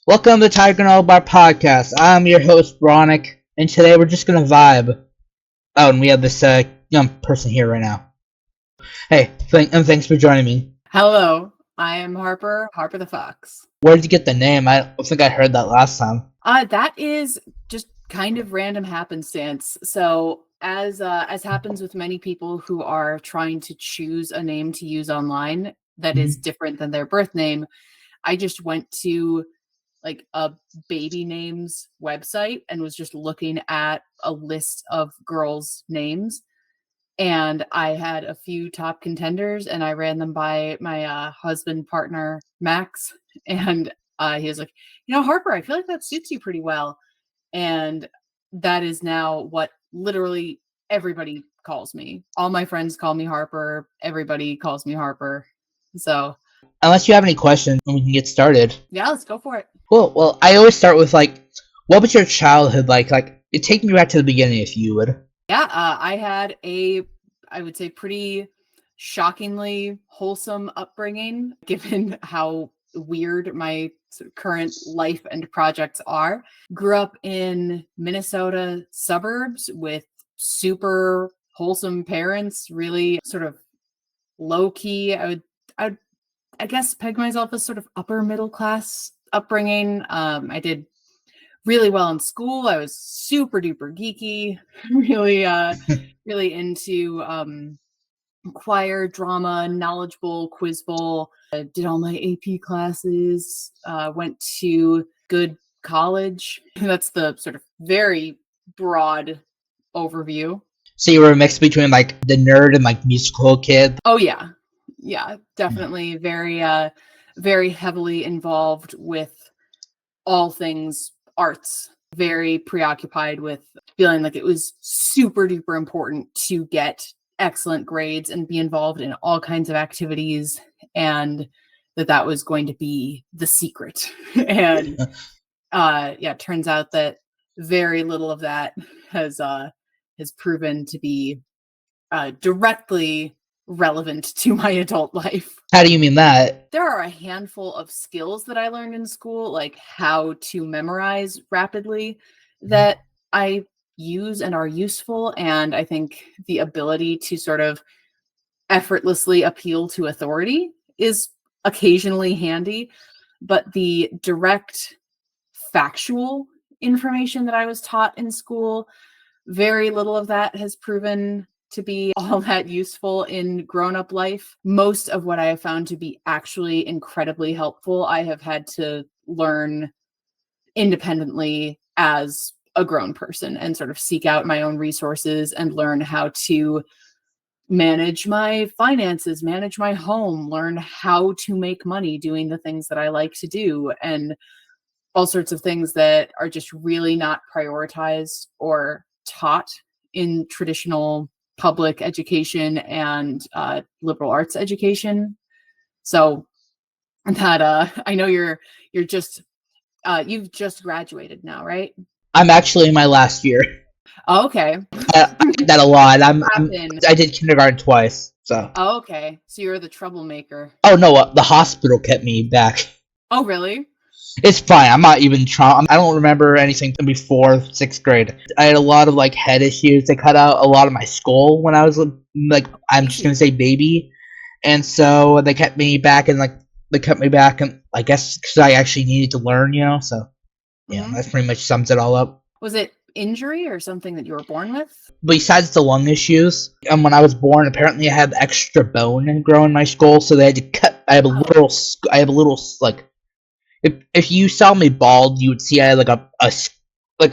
Welcome to Tiger and All Bar Podcast. I'm your host, Bronick, and today we're just gonna vibe. Oh, and we have this young person here right now. Hey, thanks for joining me. Hello, I am Harper, HarperTheFox. Where did you get the name? I don't think I heard that last time. That is just kind of random happenstance. So, as happens with many people who are trying to choose a name to use online that is different than their birth name, I just went to like a baby names website and was just looking at a list of girls' names. And I had a few top contenders and I ran them by my husband partner, Max. And he was like, Harper, I feel like that suits you pretty well. And that is now what literally everybody calls me. All my friends call me Harper. Everybody calls me Harper. So unless you have any questions, we can get started. Yeah, let's go for it. Cool. Well, I always start with what was your childhood like? Take me back to the beginning, if you would. Yeah, I had I would say, pretty shockingly wholesome upbringing, given how weird my current life and projects are. Grew up in Minnesota suburbs with super wholesome parents, really sort of low key. I guess peg myself as sort of upper middle class upbringing. I did really well in school. I was super duper geeky, really into choir, drama, knowledge bowl, quiz bowl. I did all my AP classes, went to good college. That's the sort of very broad overview. So you were a mix between the nerd and musical kid? Oh yeah. Yeah, definitely very heavily involved with all things arts, very preoccupied with feeling like it was super duper important to get excellent grades and be involved in all kinds of activities, and that was going to be the secret. And it turns out that very little of that has proven to be directly relevant to my adult life. How do you mean that? There are a handful of skills that I learned in school, like how to memorize rapidly, that I use and are useful. And I think the ability to sort of effortlessly appeal to authority is occasionally handy. But the direct factual information that I was taught in school, very little of that has proven to be all that useful in grown-up life. Most of what I have found to be actually incredibly helpful, I have had to learn independently as a grown person and sort of seek out my own resources and learn how to manage my finances, manage my home, learn how to make money doing the things that I like to do, and all sorts of things that are just really not prioritized or taught in traditional public education and liberal arts education. So that I know you've just graduated now, right? I'm actually in my last year. Oh, okay. I did that a lot. I did kindergarten twice, so. Oh, okay. So you're the troublemaker. Oh no, the hospital kept me back. Oh, really? It's fine. I'm not even trying. I don't remember anything before 6th grade. I had a lot of head issues. They cut out a lot of my skull when I was I'm just gonna say baby, and so they kept me back and they kept me back, and I guess because I actually needed to learn, So yeah, that pretty much sums it all up. Was it injury or something that you were born with? Besides the lung issues, and when I was born, apparently I had extra bone growing in my skull, so they had to cut. I have a little If you saw me bald, you would see I had a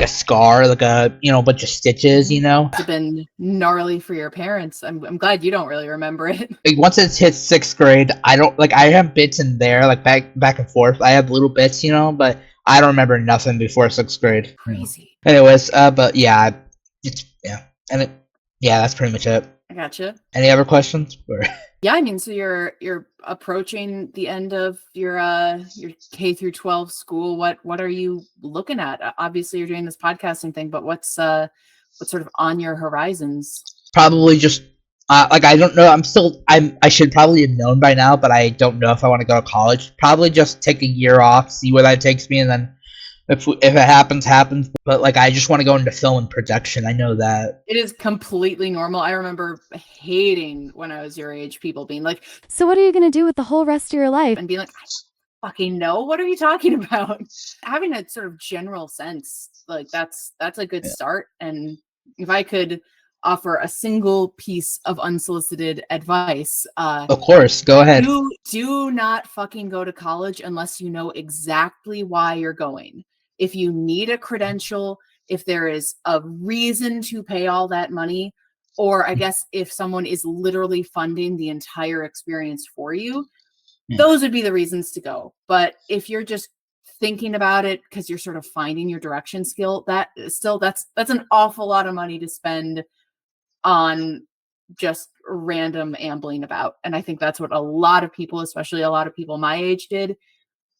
scar, a bunch of stitches, It's been gnarly for your parents. I'm glad you don't really remember it. Once it's hit 6th grade, I don't I have bits in there, back and forth. I have little bits, but I don't remember nothing before 6th grade. Crazy. Anyways, but yeah, that's pretty much it. I gotcha. Any other questions? Yeah, I mean, so you're approaching the end of your K through 12 school. What are you looking at? Obviously, you're doing this podcasting thing, but what's sort of on your horizons? Probably just Like I don't know. I should probably have known by now, but I don't know if I want to go to college. Probably just take a year off, see where that takes me, and then if it happens, happens. But like I just want to go into film and production. I know that. It is completely normal. I remember hating when I was your age, people being like, "So what are you going to do with the whole rest of your life?" And being like, I fucking know. What are you talking about? Having a sort of general sense, like that's a good start. And if I could offer a single piece of unsolicited advice, Of course, go ahead. do not fucking go to college unless you know exactly why you're going. If you need a credential, if there is a reason to pay all that money, or I guess if someone is literally funding the entire experience for you, those would be the reasons to go. But if you're just thinking about it because you're sort of finding your direction skill, that's an awful lot of money to spend on just random ambling about. And I think that's what a lot of people, especially a lot of people my age, did.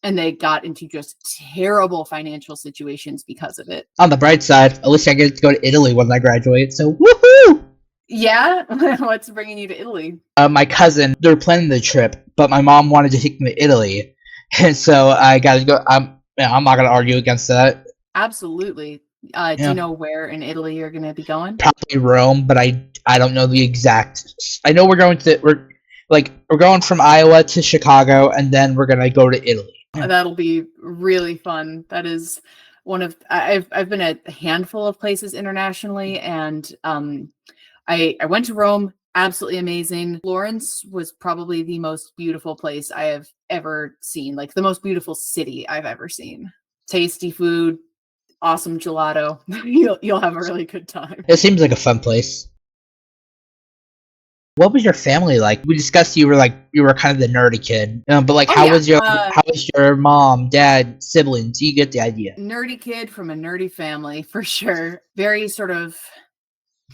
And they got into just terrible financial situations because of it. On the bright side, at least I get to go to Italy when I graduate. So woohoo! Yeah, what's bringing you to Italy? My cousin, they're planning the trip, but my mom wanted to take me to Italy, and so I got to go. I'm not gonna argue against that. Absolutely. Do you know where in Italy you're going to be going? Probably Rome, but I don't know the exact. I know we're going from Iowa to Chicago, and then we're gonna go to Italy. That'll be really fun. That is one of I've been a handful of places internationally, and I went to Rome, absolutely amazing. Florence was probably the most beautiful place I have ever seen, like the most beautiful city I've ever seen. Tasty food, awesome gelato. You'll have a really good time. It seems like a fun place. What was your family like? We discussed you were kind of the nerdy kid, but like how was your mom, dad, siblings? You get the idea. Nerdy kid from a nerdy family for sure. Very sort of.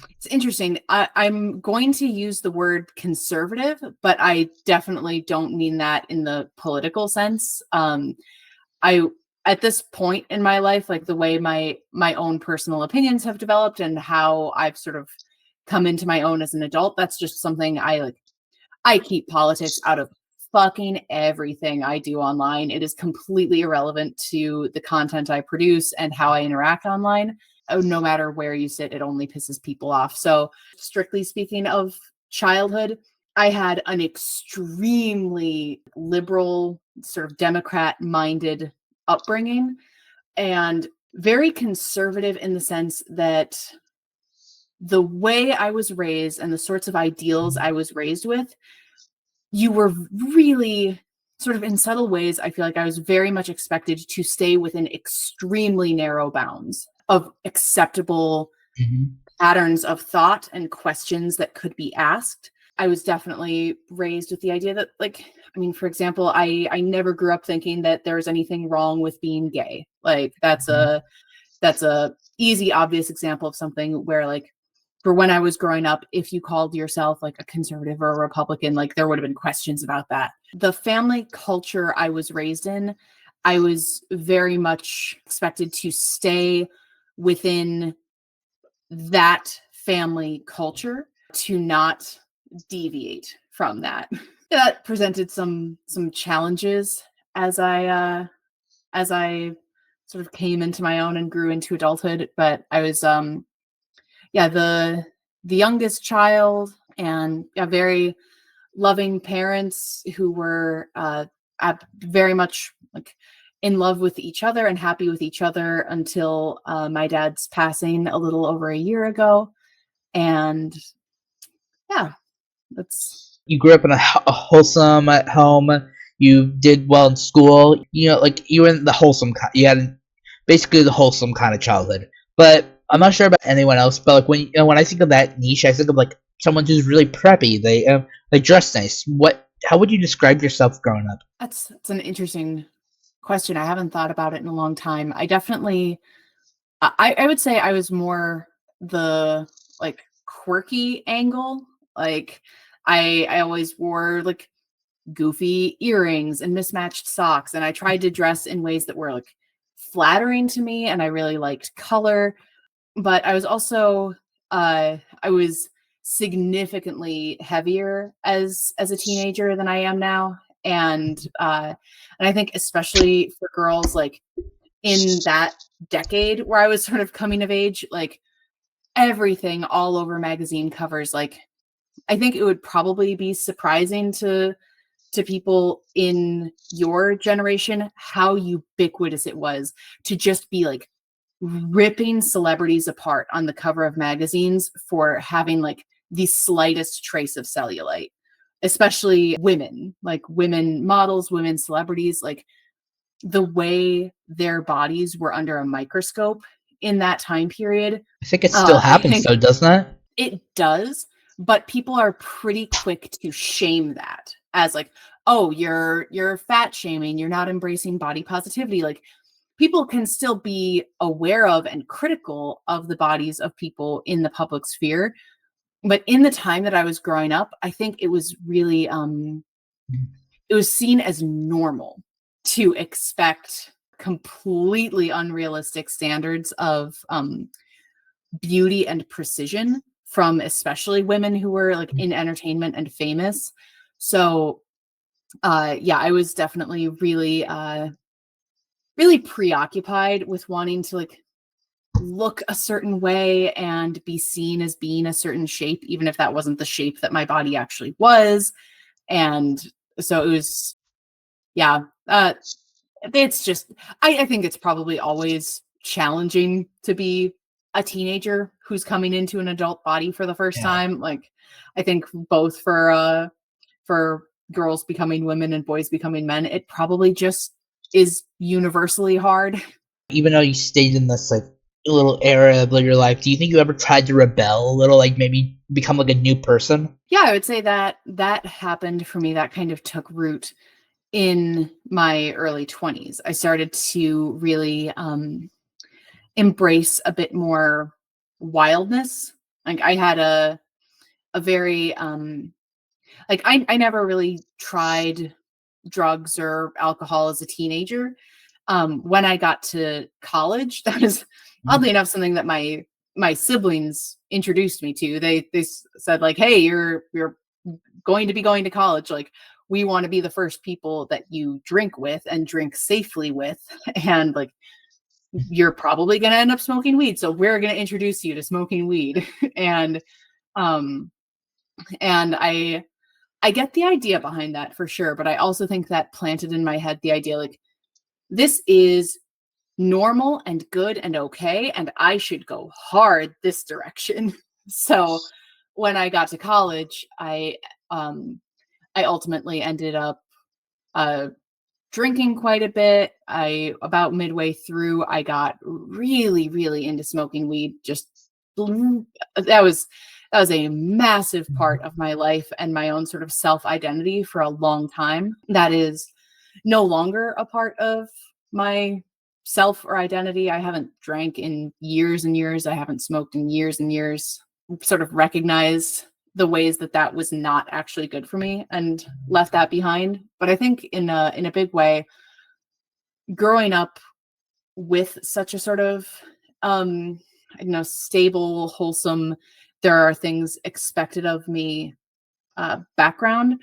It's interesting. I'm going to use the word conservative, but I definitely don't mean that in the political sense. I at this point in my life, like the way my own personal opinions have developed and how I've sort of come into my own as an adult, that's just something I keep politics out of fucking everything I do online. It is completely irrelevant to the content I produce and how I interact online. No matter where you sit, it only pisses people off. So strictly speaking of childhood, I had an extremely liberal, sort of Democrat-minded upbringing and very conservative in the sense that the way I was raised and the sorts of ideals I was raised with, you were really sort of in subtle ways, I feel like I was very much expected to stay within extremely narrow bounds of acceptable patterns of thought and questions that could be asked. I was definitely raised with the idea that, like, I mean, for example, I never grew up thinking that there was anything wrong with being gay. Like that's a easy, obvious example of something where, like, for when I was growing up, if you called yourself like a conservative or a Republican, like there would have been questions about that. The family culture I was raised in, I was very much expected to stay within that family culture, to not deviate from that. That presented some challenges as I sort of came into my own and grew into adulthood. But I was the youngest child, and very loving parents who were very much like in love with each other and happy with each other until my dad's passing a little over a year ago. And yeah, you grew up in a wholesome at home. You did well in school. Like you were in the wholesome. You had basically the wholesome kind of childhood. But I'm not sure about anyone else. But like when I think of that niche, I think of like someone who's really preppy. They dress nice. How would you describe yourself growing up? That's an interesting question. I haven't thought about it in a long time. I definitely, I would say I was more the like quirky angle. Like I always wore like goofy earrings and mismatched socks, and I tried to dress in ways that were like flattering to me, and I really liked color. But I was also I was significantly heavier as a teenager than I am now. And I think especially for girls like in that decade where I was sort of coming of age, like everything all over magazine covers, like I think it would probably be surprising to people in your generation how ubiquitous it was to just be like ripping celebrities apart on the cover of magazines for having like the slightest trace of cellulite, especially women, like women models, women celebrities, like the way their bodies were under a microscope in that time period. I think it still I happens think though, doesn't it? it does, but people are pretty quick to shame that as like, oh, you're fat shaming, you're not embracing body positivity. Like people can still be aware of and critical of the bodies of people in the public sphere. But in the time that I was growing up, I think it was really it was seen as normal to expect completely unrealistic standards of beauty and precision from especially women who were like in entertainment and famous. So yeah, I was definitely really really preoccupied with wanting to like look a certain way and be seen as being a certain shape, even if that wasn't the shape that my body actually was. And so it was, yeah, it's just, I think it's probably always challenging to be a teenager who's coming into an adult body for the first time. Like, I think both for girls becoming women and boys becoming men, it probably just is universally hard. Even though you stayed in this like little era of your life, do you think you ever tried to rebel a little, like maybe become like a new person? Yeah, I would say that that happened for me. That kind of took root in my early 20s. I started to really embrace a bit more wildness. Like I had a very like I never really tried drugs or alcohol as a teenager. When I got to college, that was oddly enough something that my siblings introduced me to. They said like, "Hey, you're going to be going to college. Like, we want to be the first people that you drink with and drink safely with, and like you're probably going to end up smoking weed. So we're going to introduce you to smoking weed." and um and I get the idea behind that for sure, but I also think that planted in my head the idea like this is normal and good and okay, and I should go hard this direction. So when I got to college, I ultimately ended up uh drinking quite a bit. I about midway through I got really really into smoking weed. Just that was a massive part of my life and my own sort of self-identity for a long time. That is no longer a part of my self or identity. I haven't drank in years and years. I haven't smoked in years and years. Sort of recognized the ways that that was not actually good for me and left that behind. But I think in a big way, growing up with such a sort of I don't know, stable, wholesome, there are things expected of me background.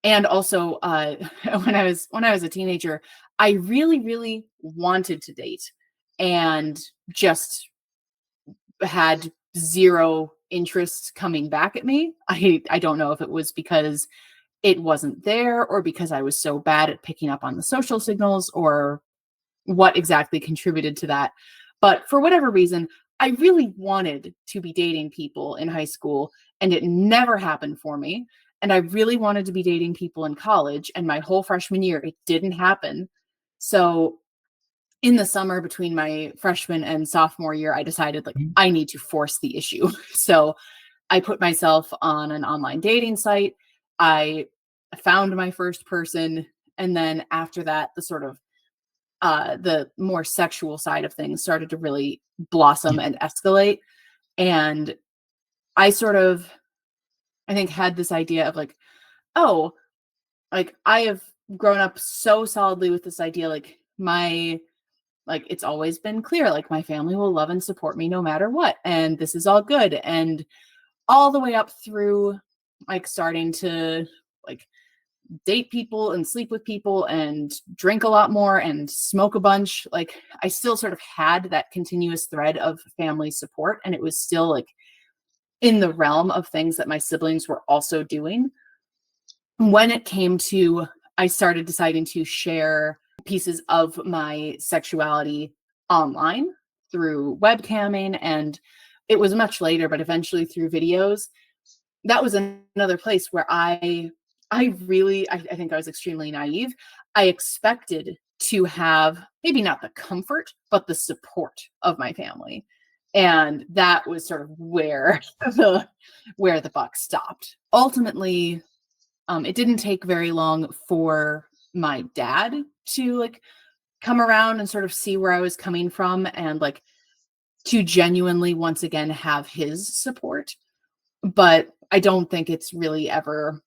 And also when I was a teenager, I really, really wanted to date and just had zero interest coming back at me. I don't know if it was because it wasn't there or because I was so bad at picking up on the social signals or what exactly contributed to that. But for whatever reason, I really wanted to be dating people in high school and it never happened for me. And I really wanted to be dating people in college, and my whole freshman year, it didn't happen. So in the summer between my freshman and sophomore year, I decided like I need to force the issue. So I put myself on an online dating site. I found my first person. And then after that, the sort of the more sexual side of things started to really blossom and escalate. And I sort of, I think, had this idea of like, oh, like I have grown up so solidly with this idea, like it's always been clear, like my family will love and support me no matter what. And this is all good. And all the way up through like starting to like date people and sleep with people and drink a lot more and smoke a bunch. Like I still sort of had that continuous thread of family support, and it was still like in the realm of things that my siblings were also doing. When it came to, I started deciding to share pieces of my sexuality online through webcamming, and it was much later, but eventually through videos. That was another place where I think I was extremely naive. I expected to have maybe not the comfort, but the support of my family. And that was sort of where the buck stopped. Ultimately, it didn't take very long for my dad to like come around and sort of see where I was coming from and like to genuinely once again have his support. But I don't think it's really ever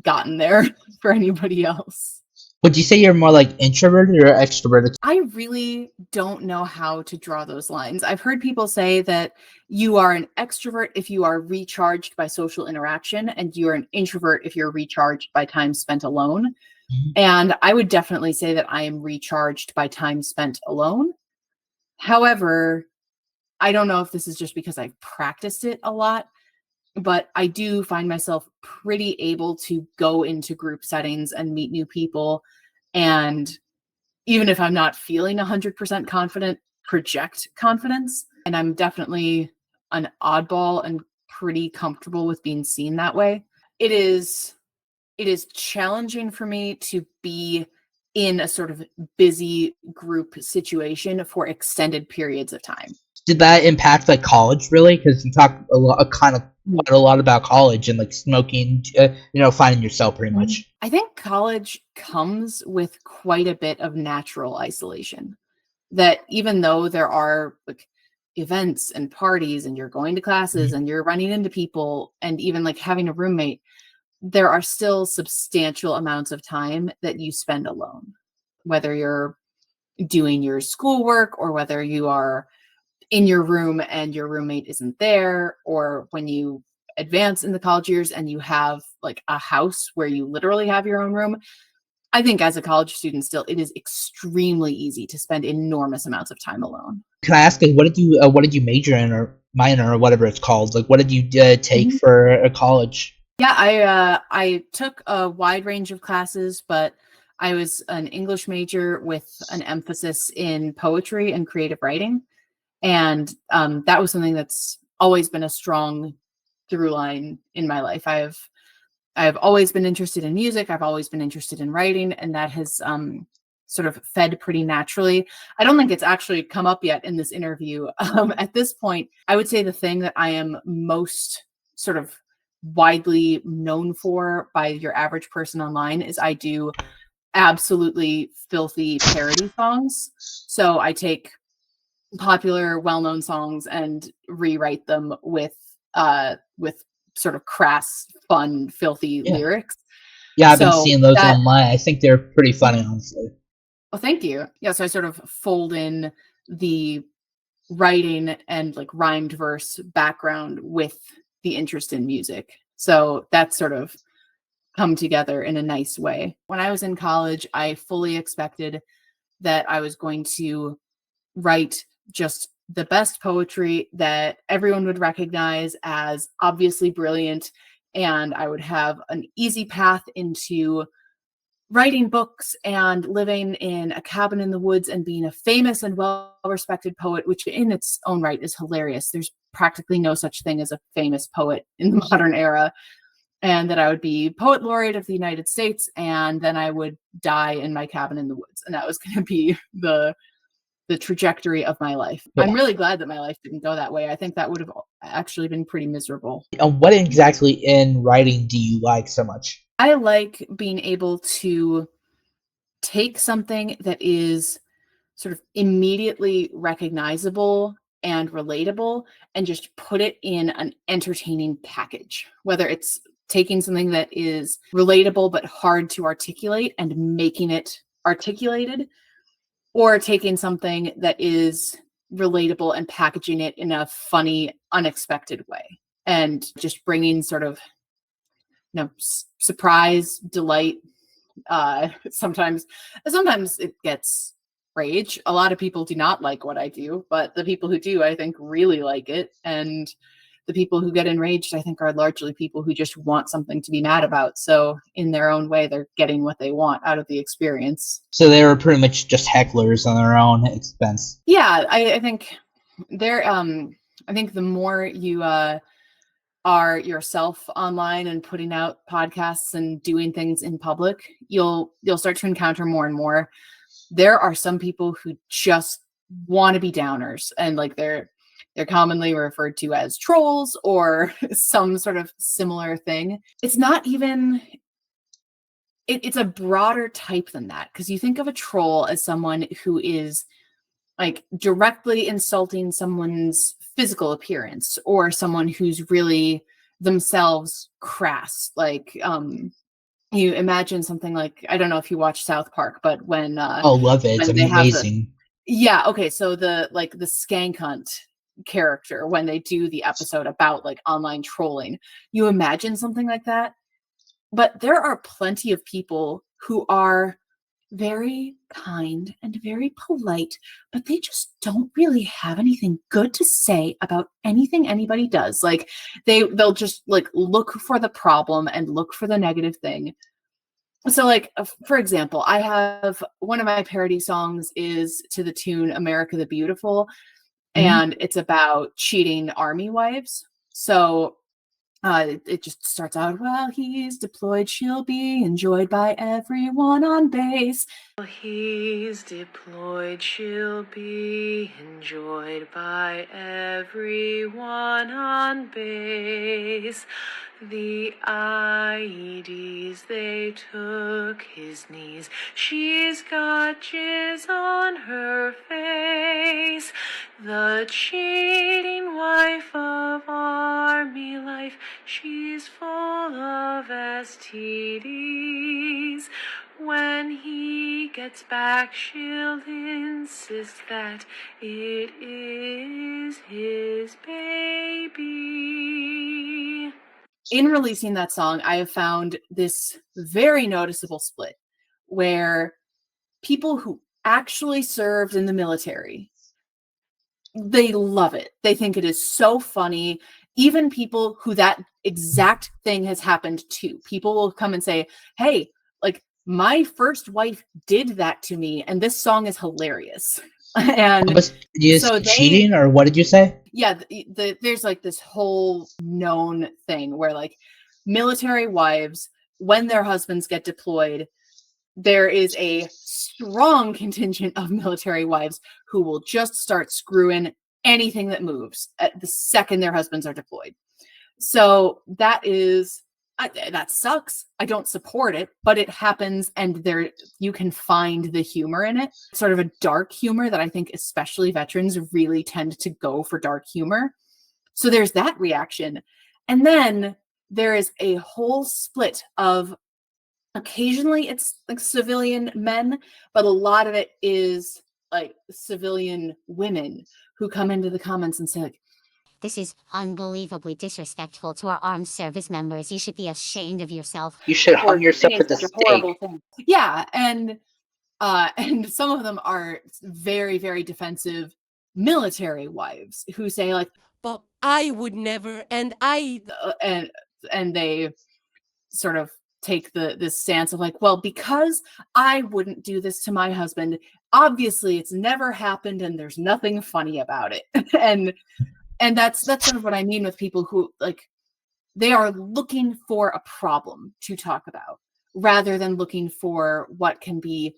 gotten there for anybody else. Would you say you're more like introverted or extroverted? I really don't know how to draw those lines. I've heard people say that you are an extrovert if you are recharged by social interaction, and you're an introvert if you're recharged by time spent alone. Mhm. And I would definitely say that I am recharged by time spent alone. However, I don't know if this is just because I've practiced it a lot, but I do find myself pretty able to go into group settings and meet new people. And even if I'm not feeling 100% confident, project confidence. And I'm definitely an oddball and pretty comfortable with being seen that way. It is challenging for me to be in a sort of busy group situation for extended periods of time. Did that impact like college really? Because you talk a lot, kind of quite a lot about college and like smoking, finding yourself pretty much. I think college comes with quite a bit of natural isolation. That even though there are like events and parties and you're going to classes and you're running into people and even like having a roommate, there are still substantial amounts of time that you spend alone, whether you're doing your schoolwork or whether you are in your room and your roommate isn't there, or when you advance in the college years and you have like a house where you literally have your own room. I think as a college student still, it is extremely easy to spend enormous amounts of time alone. Can I ask, like, what did you major in or minor or whatever it's called? Like, what did you take Mhm. for a college? Yeah, I took a wide range of classes, but I was an English major with an emphasis in poetry and creative writing. And that was something that's always been a strong through line in my life. I've always been interested in music. I've always been interested in writing, and that has sort of fed pretty naturally. I don't think it's actually come up yet in this interview. At this point, I would say the thing that I am most sort of widely known for by your average person online is I do absolutely filthy parody songs. So I take popular, well-known songs and rewrite them with sort of crass, fun, filthy Yeah, lyrics. yeah, I've been So seeing those that, online. I think they're pretty funny, honestly. well, thank you. Yeah, so I sort of fold in the writing and like rhymed verse background with the interest in music. So that's sort of come together in a nice way. When I was in college, I fully expected that I was going to write just the best poetry that everyone would recognize as obviously brilliant, and I would have an easy path into writing books and living in a cabin in the woods and being a famous and well-respected poet, which in its own right is hilarious. There's practically no such thing as a famous poet in the modern era. And that I would be poet laureate of the United States, and then I would die in my cabin in the woods. And that was going to be the trajectory of my life. But I'm really glad that my life didn't go that way. I think that would have actually been pretty miserable. what exactly in writing do you like so much? I like being able to take something that is sort of immediately recognizable and relatable and just put it in an entertaining package, whether it's taking something that is relatable but hard to articulate and making it articulated, or taking something that is relatable and packaging it in a funny, unexpected way. and just bringing sort of, surprise, delight. Sometimes it gets rage. A lot of people do not like what I do, but the people who do, I think, really like it. And the people who get enraged, I think, are largely people who just want something to be mad about. So in their own way, they're getting what they want out of the experience. So they were pretty much just hecklers on their own expense. Yeah, I think they're I think the more you are yourself online and putting out podcasts and doing things in public, you'll start to encounter more and more. There are some people who just want to be downers, and like they're commonly referred to as trolls or some sort of similar thing. It's not even it's a broader type than that, because you think of a troll as someone who is like directly insulting someone's physical appearance, or someone who's really themselves crass. Like you imagine something like, I don't know if you watch South Park, but when love it. It's amazing. Okay, so the skank hunt character, when they do the episode about like online trolling, you imagine something like that. But there are plenty of people who are very kind and very polite, but they just don't really have anything good to say about anything anybody does. Like they'll just like look for the problem and look for the negative thing. So like, for example, I have one of my parody songs is to the tune America the Beautiful, and it's about cheating army wives. So it just starts out, while he's deployed, she'll be enjoyed by everyone on base. While he's deployed, she'll be enjoyed by everyone on base. The IEDs, they took his knees. She's got jizz on her face. The cheating wife of army life, she's full of STDs. When he gets back, she'll insist that it is his baby. In releasing that song, I have found this very noticeable split where people who actually served in the military, they love it. They think it is so funny. Even people who that exact thing has happened to, people will come and say, hey, like my first wife did that to me, and this song is hilarious. And so cheating, or what did you say? Yeah, there's like this whole known thing where like military wives, when their husbands get deployed, there is a strong contingent of military wives who will just start screwing anything that moves at the second their husbands are deployed. So that sucks. I don't support it, but it happens, and there you can find the humor in it. Sort of a dark humor that I think especially veterans really tend to go for dark humor. So there's that reaction. And then there is a whole split of, occasionally it's like civilian men, but a lot of it is like civilian women who come into the comments and say like, this is unbelievably disrespectful to our armed service members. You should be ashamed of yourself. You should hung yourself at the stake. Yeah, and some of them are very, very defensive military wives who say like, but I would never, and I and they sort of take this stance of like, well, because I wouldn't do this to my husband, obviously it's never happened and there's nothing funny about it. And that's sort of what I mean with people who like, they are looking for a problem to talk about rather than looking for what can be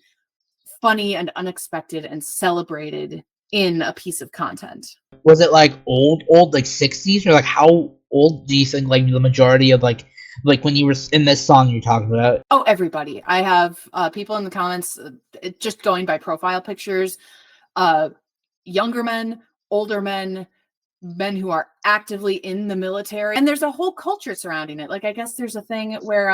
funny and unexpected and celebrated in a piece of content. Was it like old like 60s, or like how old do you think like the majority of like when you were in this song you're talking about? Oh, everybody. I have people in the comments, just going by profile pictures, younger men, older men who are actively in the military, and there's a whole culture surrounding it. Like, I guess there's a thing where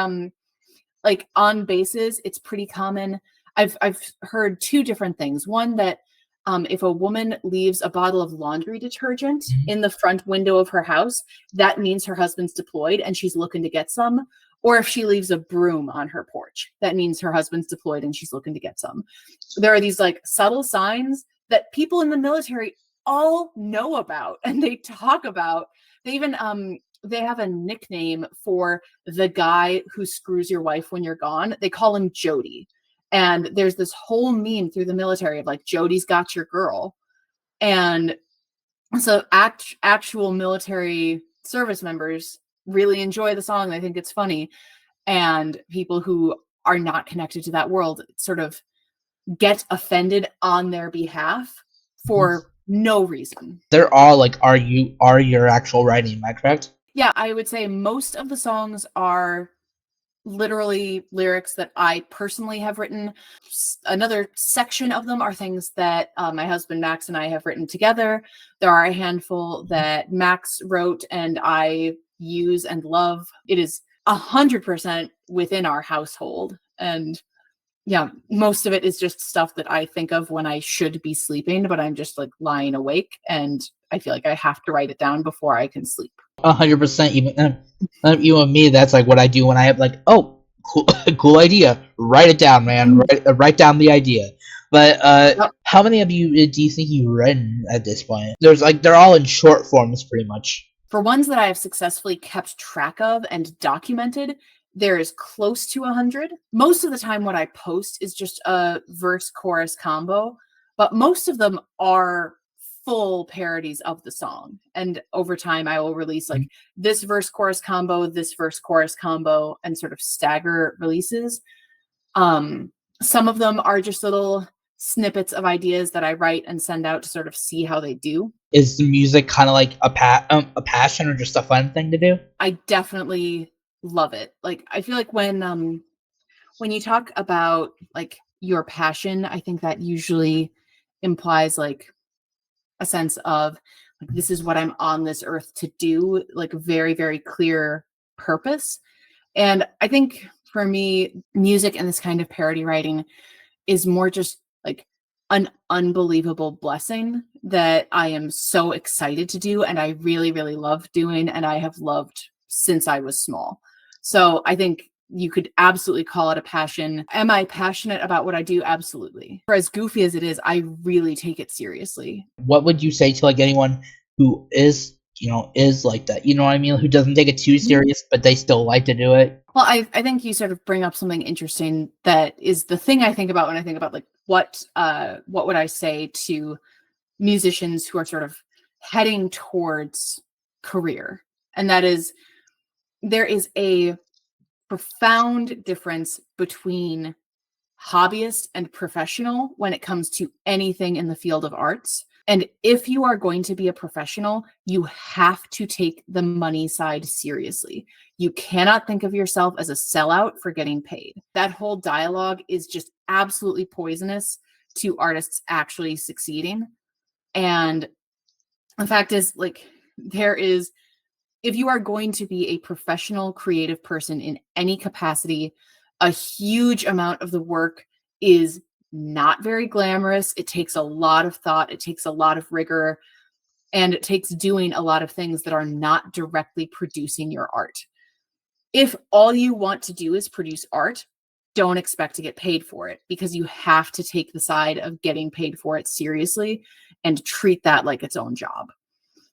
like on bases, it's pretty common. I've heard two different things. One, that if a woman leaves a bottle of laundry detergent in the front window of her house, that means her husband's deployed and she's looking to get some. Or if she leaves a broom on her porch, that means her husband's deployed and she's looking to get some. There are these like subtle signs that people in the military all know about and they talk about. They even they have a nickname for the guy who screws your wife when you're gone. They call him Jody. And there's this whole meme through the military of like, Jody's got your girl. And so actual military service members really enjoy the song. They think it's funny. And people who are not connected to that world sort of get offended on their behalf for no reason. They're all like, are your actual writing, am I correct? Yeah, I would say most of the songs are literally lyrics that I personally have written. Another section of them are things that my husband Max and I have written together. There are a handful that Max wrote and I use and love. It is 100% within our household. And yeah, most of it is just stuff that I think of when I should be sleeping, but I'm just like lying awake and I feel like I have to write it down before I can sleep. 100%. Even me, that's like what I do when I have like, oh, cool idea. Write it down, man. Write down the idea. But how many of you do you think you've written at this point? There's like they're all in short forms, pretty much. For ones that I have successfully kept track of and documented, there is close to 100. Most of the time, what I post is just a verse-chorus combo, but most of them are full parodies of the song. And over time, I will release like this verse-chorus combo, this verse-chorus combo, and sort of stagger releases. Some of them are just little snippets of ideas that I write and send out to sort of see how they do. Is the music kind of like a passion or just a fun thing to do? I definitely love it. Like I feel like when you talk about like your passion, I think that usually implies like a sense of like this is what I'm on this earth to do, like a very, very clear purpose. And I think for me, music and this kind of parody writing is more just like an unbelievable blessing that I am so excited to do and I really, really love doing and I have loved since I was small. So I think you could absolutely call it a passion. Am I passionate about what I do? Absolutely. For as goofy as it is, I really take it seriously. What would you say to like anyone who is like that? You know what I mean? Who doesn't take it too serious, but they still like to do it? Well, I think you sort of bring up something interesting that is the thing I think about when I think about like what would I say to musicians who are sort of heading towards career. And that is there is a profound difference between hobbyist and professional when it comes to anything in the field of arts. And if you are going to be a professional, you have to take the money side seriously. You cannot think of yourself as a sellout for getting paid. That whole dialogue is just absolutely poisonous to artists actually succeeding. And the fact is, like, if you are going to be a professional creative person in any capacity, a huge amount of the work is not very glamorous. It takes a lot of thought. It takes a lot of rigor. And it takes doing a lot of things that are not directly producing your art. If all you want to do is produce art, don't expect to get paid for it because you have to take the side of getting paid for it seriously and treat that like its own job.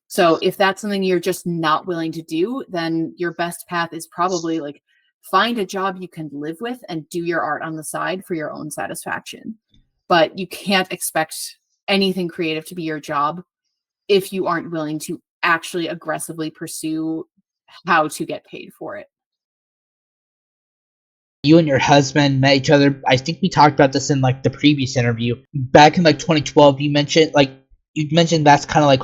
So if that's something you're just not willing to do, then your best path is probably like find a job you can live with and do your art on the side for your own satisfaction. But you can't expect anything creative to be your job if you aren't willing to actually aggressively pursue how to get paid for it. You and your husband met each other. I think we talked about this in like the previous interview. Back in like 2012, you mentioned that's kind of like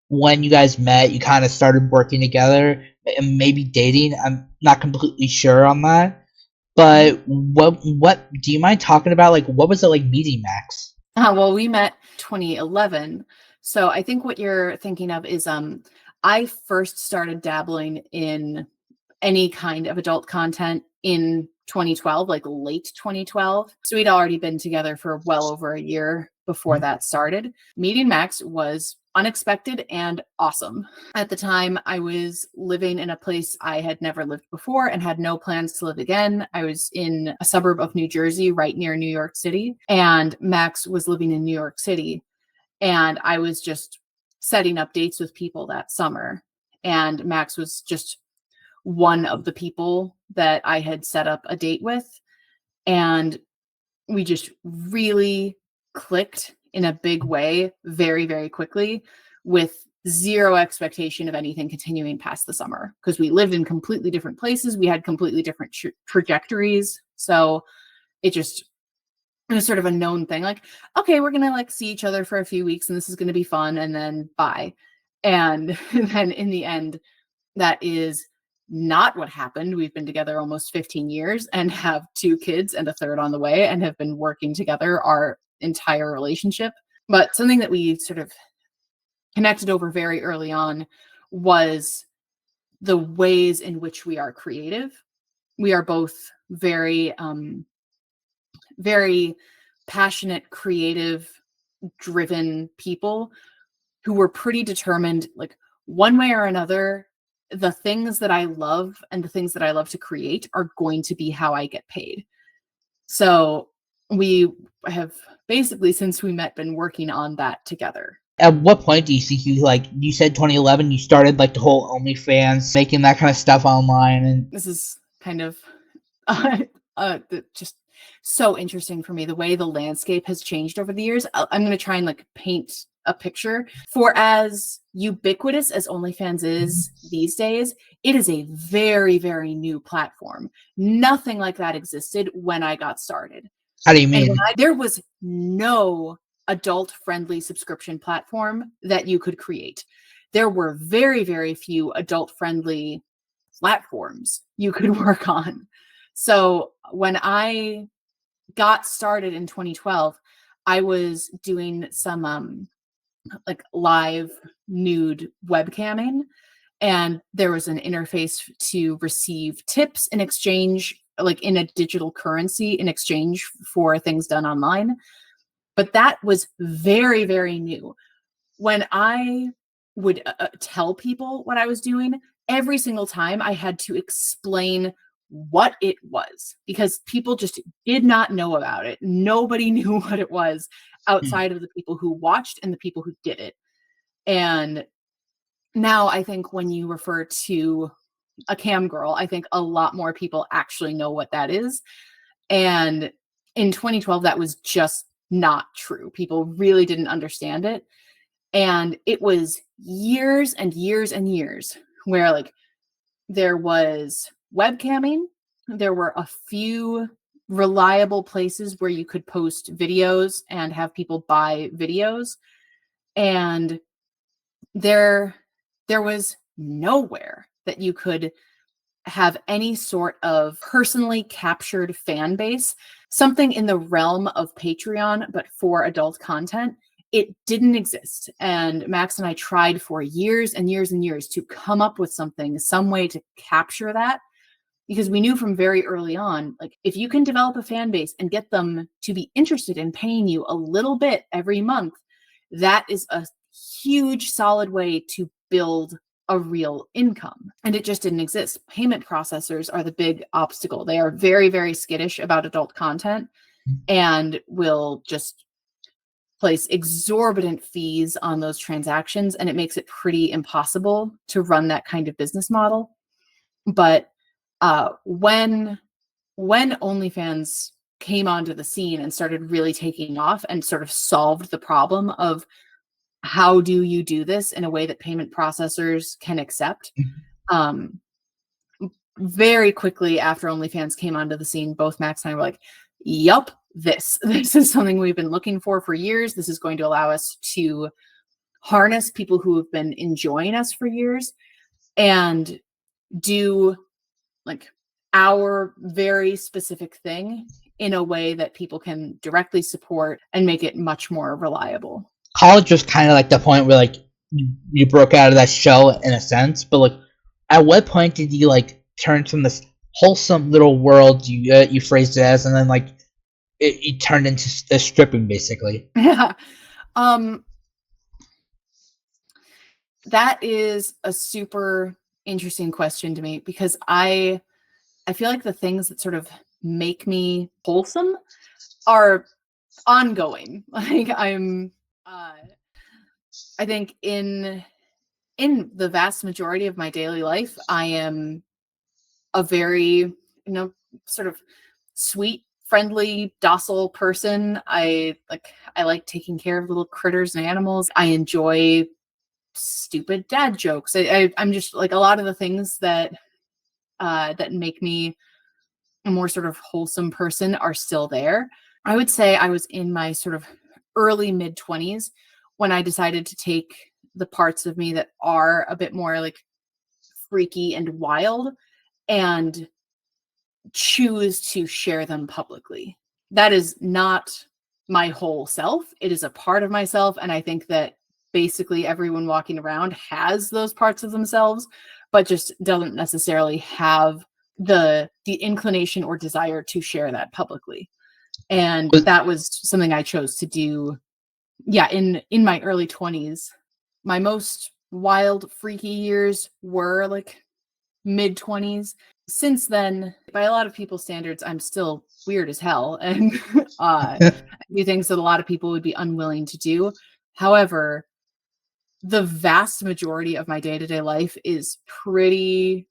when you guys met, you kind of started working together and maybe dating. I'm not completely sure on that. But what do you mind talking about? Like, what was it like meeting Max? Well, we met 2011. So I think what you're thinking of is I first started dabbling in any kind of adult content in 2012, like late 2012. So we'd already been together for well over a year before that started. Meeting Max was unexpected and awesome. At the time, I was living in a place I had never lived before and had no plans to live again. I was in a suburb of New Jersey, right near New York City, and Max was living in New York City. And I was just setting up dates with people that summer. And Max was just one of the people that I had set up a date with. And we just really clicked in a big way very, very quickly with zero expectation of anything continuing past the summer because we lived in completely different places. We had completely different trajectories. So it was sort of a known thing. Like, okay, we're going to like see each other for a few weeks and this is going to be fun and then bye. And then in the end, that is not what happened. We've been together almost 15 years and have 2 kids and a third on the way and have been working together our entire relationship. But something that we sort of connected over very early on was the ways in which we are creative. We are both very, very passionate, creative, driven people who were pretty determined, like one way or another, the things that I love and the things that I love to create are going to be how I get paid. So we have basically, since we met, been working on that together. At what point do you think you said 2011, you started like the whole OnlyFans, making that kind of stuff online? And this is kind of just so interesting for me, the way the landscape has changed over the years. I'm going to try and like paint a picture. For as ubiquitous as OnlyFans is these days, it is a very, very new platform. Nothing like that existed when I got started. How do you mean? There was no adult-friendly subscription platform that you could create. There were very, very few adult-friendly platforms you could work on. So when I got started in 2012, I was doing some like live nude webcamming, and there was an interface to receive tips in exchange, like in a digital currency in exchange for things done online. But that was very, very new. When I would tell people what I was doing, every single time I had to explain what it was because people just did not know about it. Nobody knew what it was outside of the people who watched and the people who did it. And now I think when you refer to a Camgirl, I think a lot more people actually know what that is. And in 2012, that was just not true. People really didn't understand it. And it was years and years and years where like there was webcamming. There were a few reliable places where you could post videos and have people buy videos. And there was nowhere that you could have any sort of personally captured fan base, something in the realm of Patreon, but for adult content. It didn't exist. And Max and I tried for years and years and years to come up with something, some way to capture that, because we knew from very early on, like if you can develop a fan base and get them to be interested in paying you a little bit every month, that is a huge solid way to build a real income. And it just didn't exist. Payment processors are the big obstacle. They are very, very skittish about adult content and will just place exorbitant fees on those transactions. And it makes it pretty impossible to run that kind of business model. But when OnlyFans came onto the scene and started really taking off and sort of solved the problem of how do you do this in a way that payment processors can accept? Very quickly after OnlyFans came onto the scene, both Max and I were like, yup, this is something we've been looking for years. This is going to allow us to harness people who have been enjoying us for years and do like our very specific thing in a way that people can directly support and make it much more reliable. College was kind of like the point where like you broke out of that shell in a sense, but like at what point did you like turn from this wholesome little world you phrased it as, and then like it turned into the stripping basically? Yeah. That is a super interesting question to me because I feel like the things that sort of make me wholesome are ongoing. Like I think in the vast majority of my daily life, I am a very, sort of sweet, friendly, docile person. I like taking care of little critters and animals. I enjoy stupid dad jokes. I'm just like a lot of the things that that make me a more sort of wholesome person are still there. I would say I was in my sort of early mid 20s when I decided to take the parts of me that are a bit more like freaky and wild and choose to share them publicly. That is not my whole self. It is a part of myself. And I think that basically everyone walking around has those parts of themselves, but just doesn't necessarily have the inclination or desire to share that publicly. And that was something I chose to do. Yeah, in my early 20s. My most wild, freaky years were like mid 20s. Since then, by a lot of people's standards, I'm still weird as hell and do things that a lot of people would be unwilling to do. However, the vast majority of my day-to-day life is pretty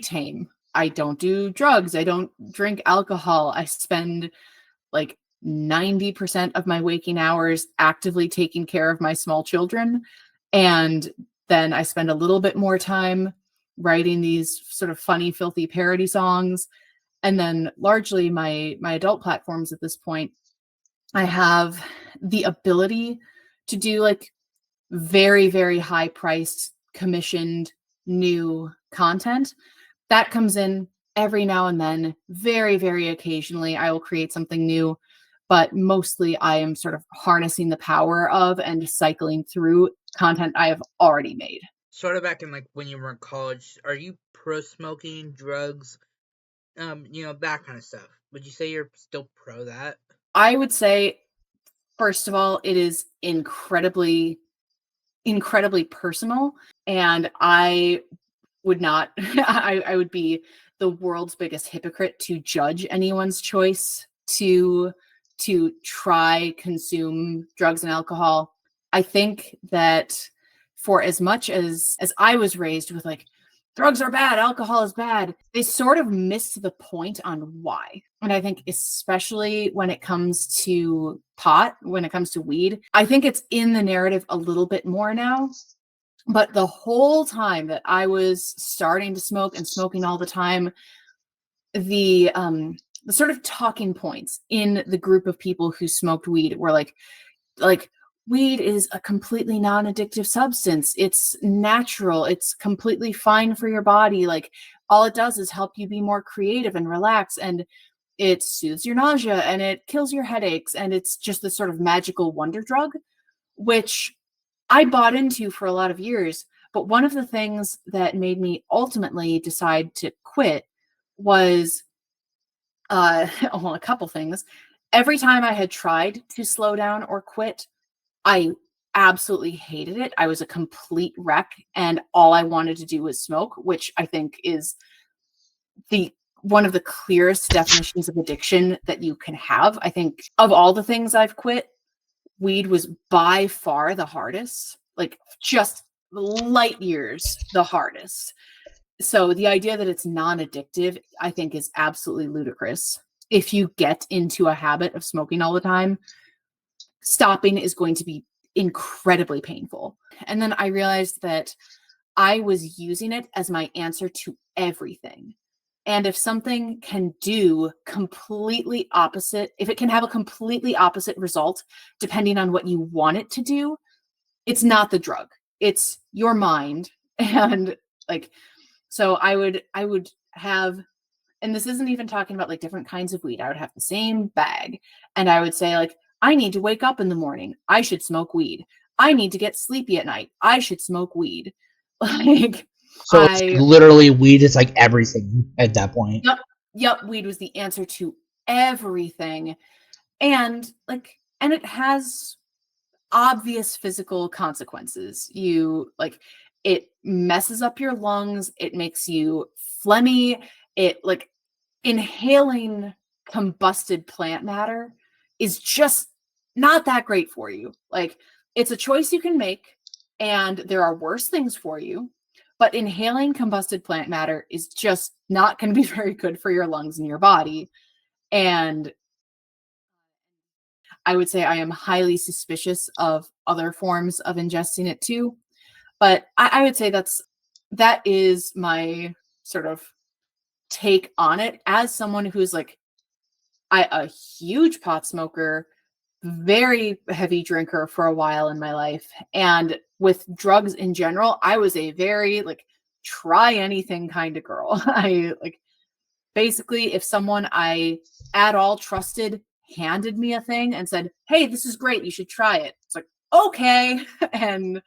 tame. I don't do drugs. I don't drink alcohol. I spend like 90% of my waking hours actively taking care of my small children. And then I spend a little bit more time writing these sort of funny, filthy parody songs. And then largely my adult platforms at this point, I have the ability to do like very, very high priced commissioned new content that comes in every now and then. Very, very occasionally I will create something new, but mostly I am sort of harnessing the power of and cycling through content I have already made. Sort of back in like when you were in college, are you pro smoking, drugs, that kind of stuff? Would you say you're still pro that? I would say, first of all, it is incredibly personal, and I would not I would be the world's biggest hypocrite to judge anyone's choice to try consume drugs and alcohol. I think that for as much as I was raised with like drugs are bad, alcohol is bad, they sort of missed the point on why. And I think especially when it comes to pot, when it comes to weed, I think it's in the narrative a little bit more now. But the whole time that I was starting to smoke and smoking all the time, the sort of talking points in the group of people who smoked weed were like weed is a completely non-addictive substance. It's natural. It's completely fine for your body. Like all it does is help you be more creative and relax, and it soothes your nausea and it kills your headaches, and it's just this sort of magical wonder drug, which I bought into for a lot of years. But one of the things that made me ultimately decide to quit was well, a couple things. Every time I had tried to slow down or quit, I absolutely hated it. I was a complete wreck, and all I wanted to do was smoke, which I think is one of the clearest definitions of addiction that you can have. I think of all the things I've quit, weed was by far the hardest, like just light years the hardest. So the idea that it's non-addictive, I think, is absolutely ludicrous. If you get into a habit of smoking all the time, stopping is going to be incredibly painful. And then I realized that I was using it as my answer to everything. And if something can do completely opposite, if it can have a completely opposite result, depending on what you want it to do, it's not the drug, it's your mind. And like, so I would have, and this isn't even talking about like different kinds of weed. I would have the same bag, and I would say like, I need to wake up in the morning, I should smoke weed. I need to get sleepy at night, I should smoke weed. Like, So it's literally weed is like everything at that point. Yep, weed was the answer to everything. And it has obvious physical consequences. It messes up your lungs, it makes you phlegmy, inhaling combusted plant matter is just not that great for you. It's a choice you can make, and there are worse things for you, but inhaling combusted plant matter is just not going to be very good for your lungs and your body. And I would say I am highly suspicious of other forms of ingesting it too. But I would say that is my sort of take on it as someone who's a huge pot smoker, very heavy drinker for a while in my life. And with drugs in general, I was a very try anything kind of girl. Basically, if someone I at all trusted handed me a thing and said, "Hey, this is great, you should try it," it's like, okay, and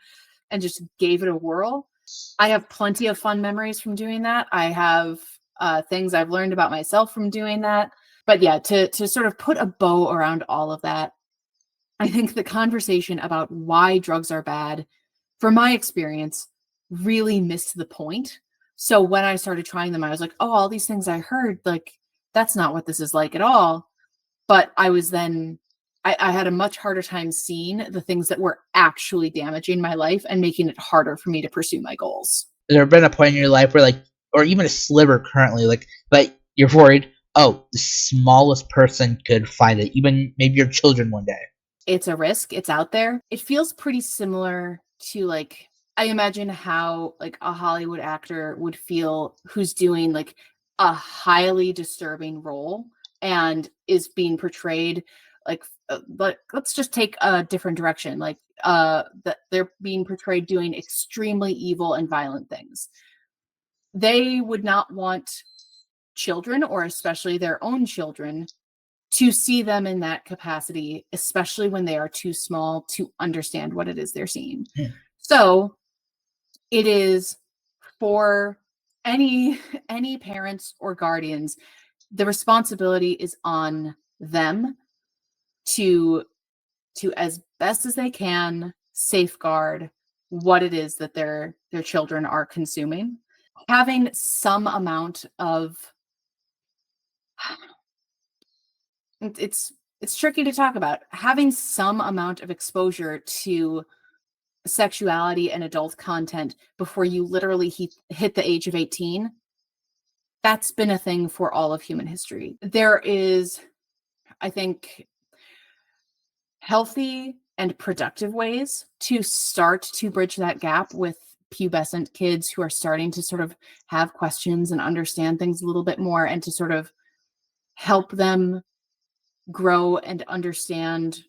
just gave it a whirl. I have plenty of fun memories from doing that. I have things I've learned about myself from doing that. But yeah, to sort of put a bow around all of that, I think the conversation about why drugs are bad, from my experience, really missed the point. So when I started trying them, I was like, oh, all these things I heard, that's not what this is like at all. But I had a much harder time seeing the things that were actually damaging my life and making it harder for me to pursue my goals. There been a point in your life where or even a sliver currently, you're worried, oh, the smallest person could find it, even maybe your children one day. It's a risk. It's out there. It feels pretty similar to I imagine how a Hollywood actor would feel who's doing a highly disturbing role and is being portrayed but let's just take a different direction. That they're being portrayed doing extremely evil and violent things. They would not want children, or especially their own children, to see them in that capacity, especially when they are too small to understand what it is they're seeing. Yeah. So it is for any parents or guardians, the responsibility is on them to as best as they can safeguard what it is that their children are consuming. Having some amount of it's tricky to talk about. Having some amount of exposure to sexuality and adult content before you literally hit the age of 18, that's been a thing for all of human history. There is, I think, healthy and productive ways to start to bridge that gap with pubescent kids who are starting to sort of have questions and understand things a little bit more, and to sort of help them grow and understand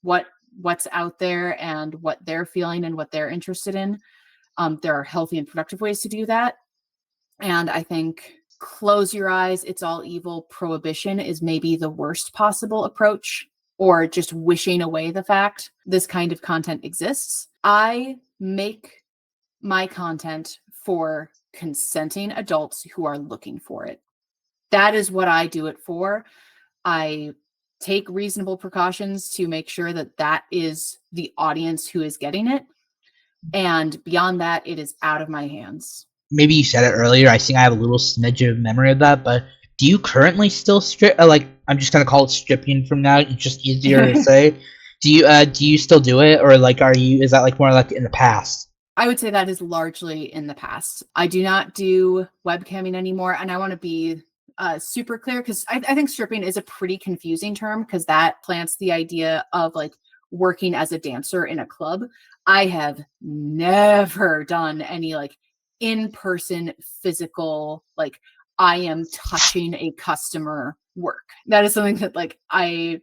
what's out there and what they're feeling and what they're interested in. There are healthy and productive ways to do that. And I think close your eyes, it's all evil prohibition is maybe the worst possible approach, or just wishing away the fact this kind of content exists. I make my content for consenting adults who are looking for it. That is what I do it for. I take reasonable precautions to make sure that that is the audience who is getting it. And beyond that, it is out of my hands. Maybe you said it earlier. I think I have a little smidge of memory of that, but do you currently still strip? I'm just gonna call it stripping from now. It's just easier to say. Do you still do it, or is that more in the past? I would say that is largely in the past. I do not do webcamming anymore, and I want to be super clear, because I think stripping is a pretty confusing term, because that plants the idea of working as a dancer in a club. I have never done any in-person physical I am touching a customer work. That is something that I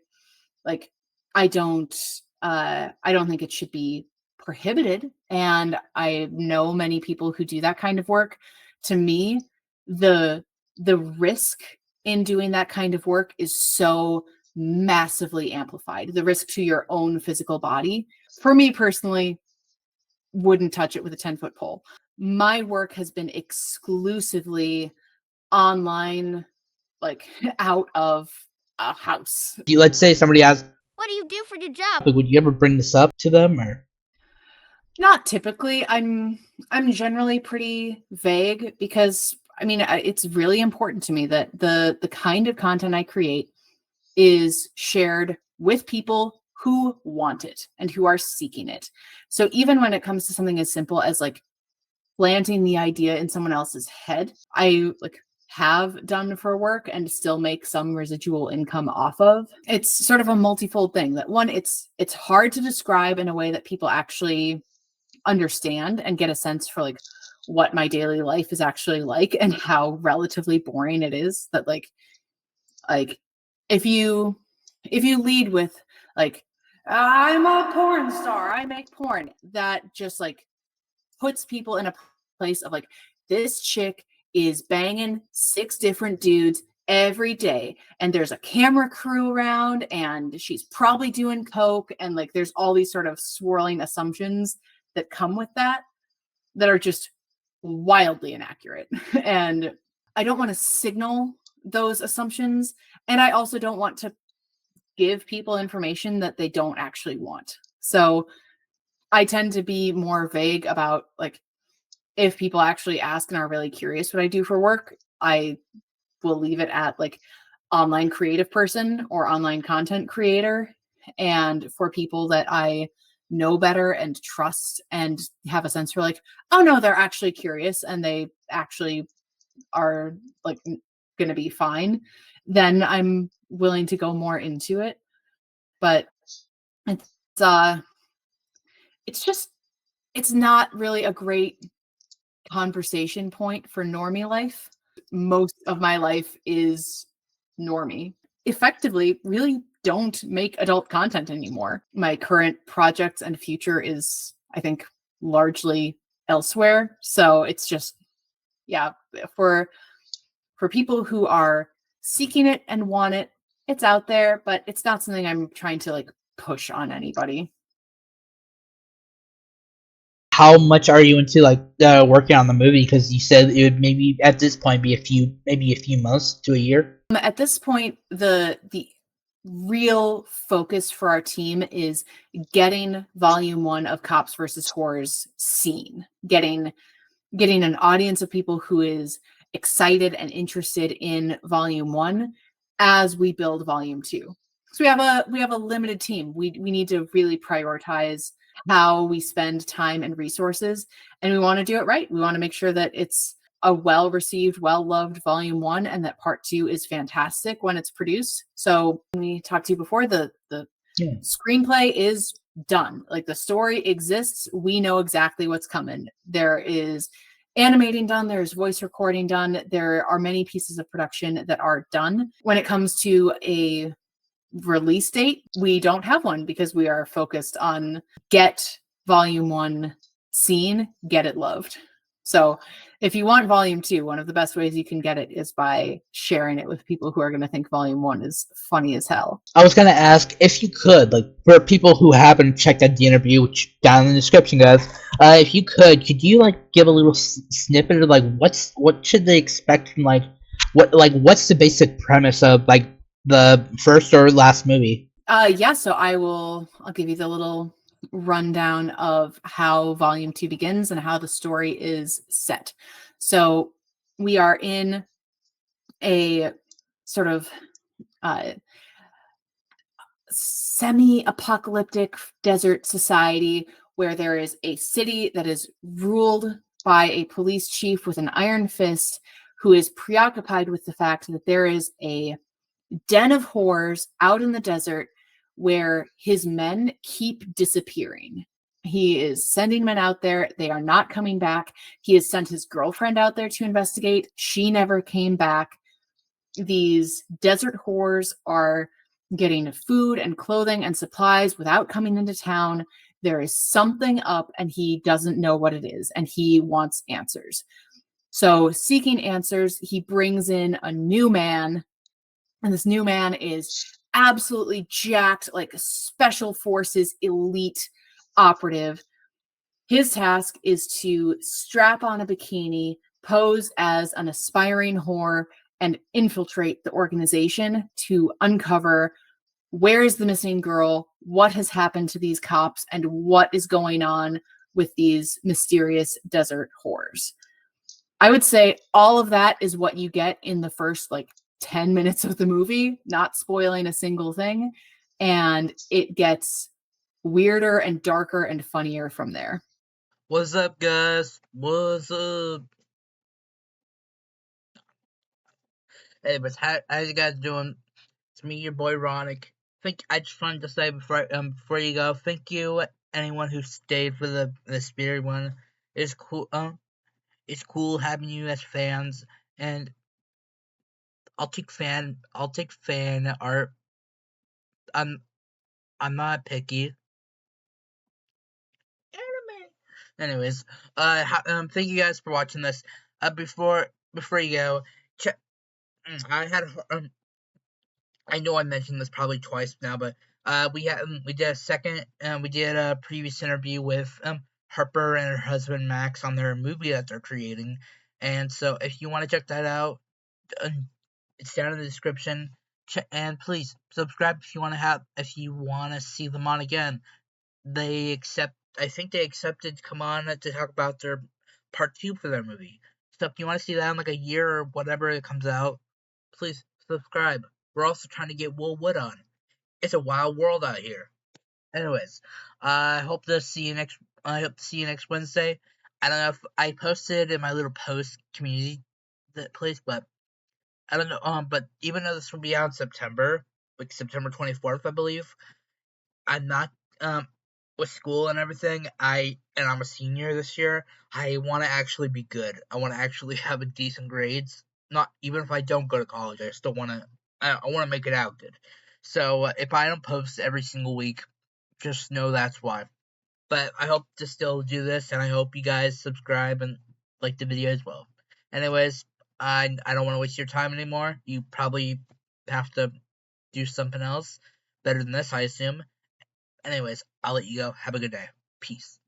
don't think it should be prohibited. And I know many people who do that kind of work. To me, the risk in doing that kind of work is so massively amplified. The risk to your own physical body, for me personally, wouldn't touch it with a 10-foot pole. My work has been exclusively online, like out of a house. Let's say somebody asks, What do you do for your job? like, would you ever bring this up to them, or? Not typically. I'm generally pretty vague because I mean it's really important to me that the kind of content I create is shared with people who want it and who are seeking it. So even when it comes to something as simple as like planting the idea in someone else's head, I like have done for work and still make some residual income off of. It's sort of a multifold thing. That one, it's hard to describe in a way that people actually understand and get a sense for like what my daily life is actually like and how relatively boring it is. That like if you lead with like I'm a porn star, I make porn, that just like puts people in a place of like, this chick is banging 6 different dudes every day and there's a camera crew around and she's probably doing coke, and like there's all these sort of swirling assumptions that come with that are just wildly inaccurate. And I don't want to signal those assumptions, and I also don't want to give people information that they don't actually want. So I tend to be more vague about like, if people actually ask and are really curious what I do for work, I will leave it at like online creative person or online content creator. And for people that I know better and trust and have a sense for like, oh no, they're actually curious and they actually are like going to be fine, then I'm willing to go more into it. But it's just, it's not really a great conversation point for normie life. Most of my life is normie. Effectively, really don't make adult content anymore. My current projects and future is, I think, largely elsewhere. So it's just, yeah, for people who are seeking it and want it, it's out there, but it's not something I'm trying to like push on anybody. How much are you into like working on the movie? Because you said it would maybe at this point be maybe a few months to a year. At this point, the real focus for our team is getting volume 1 of Cops versus Horrors seen, getting an audience of people who is excited and interested in volume 1 as we build volume 2. So we have a limited team. We need to really prioritize how we spend time and resources, and we want to do it right. We want to make sure that it's a well-received, well-loved volume 1 and that part 2 is fantastic when it's produced. So we talked to you before, the screenplay is done. Like the story exists. We know exactly what's coming. There is animating done. There's voice recording done. There are many pieces of production that are done. When it comes to a release date, we don't have one because we are focused on get volume 1 seen, get it loved. So if you want volume 2, one of the best ways you can get it is by sharing it with people who are going to think volume 1 is funny as hell. I was gonna ask if you could, like, for people who haven't checked out the interview, which down in the description, guys. If you could you like give a little snippet of like what should they expect from what's the basic premise of like the first or last movie? Yeah. So I'll give you the little rundown of how volume 2 begins and how the story is set. So we are in a sort of semi-apocalyptic desert society where there is a city that is ruled by a police chief with an iron fist who is preoccupied with the fact that there is a den of horrors out in the desert where his men keep disappearing. He is sending men out there. They are not coming back. He has sent his girlfriend out there to investigate. She never came back. These desert horrors are getting food and clothing and supplies without coming into town. There is something up and he doesn't know what it is and he wants answers. So seeking answers, he brings in a new man, and this new man is absolutely jacked, like a special forces elite operative. His task is to strap on a bikini, pose as an aspiring whore, and infiltrate the organization to uncover where is the missing girl, what has happened to these cops, and what is going on with these mysterious desert whores. I would say all of that is what you get in the first 10 minutes of the movie, not spoiling a single thing. And it gets weirder and darker and funnier from there. What's up, guys? What's up? Hey, but how's you guys doing? It's me, your boy Ronick. I just wanted to say before you go, thank you anyone who stayed for the spirit one. It's cool. It's cool having you as fans, and I'll take fan art. I'm I'm not picky. Anime. Anyways, thank you guys for watching this. Before you go, check. I had I know I mentioned this probably twice now, but we did a previous interview with Harper and her husband Max on their movie that they're creating, and so if you want to check that out, it's down in the description. And please subscribe if you want to see them on again. I think they accepted to come on to talk about their part 2 for their movie. So if you want to see that in a year or whatever it comes out, please subscribe. We're also trying to get Will Wood on. It's a wild world out here. Anyways, I hope to see you next Wednesday. I don't know if I posted in my little post community place, but I don't know. But even though this will be out in September, September 24th, I believe, I'm not with school and everything. I'm a senior this year. I want to actually be good. I want to actually have a decent grades. Not even if I don't go to college, I still want to. I want to make it out good. So if I don't post every single week, just know that's why. But I hope to still do this, and I hope you guys subscribe and like the video as well. Anyways, I don't want to waste your time anymore. You probably have to do something else better than this, I assume. Anyways, I'll let you go. Have a good day. Peace.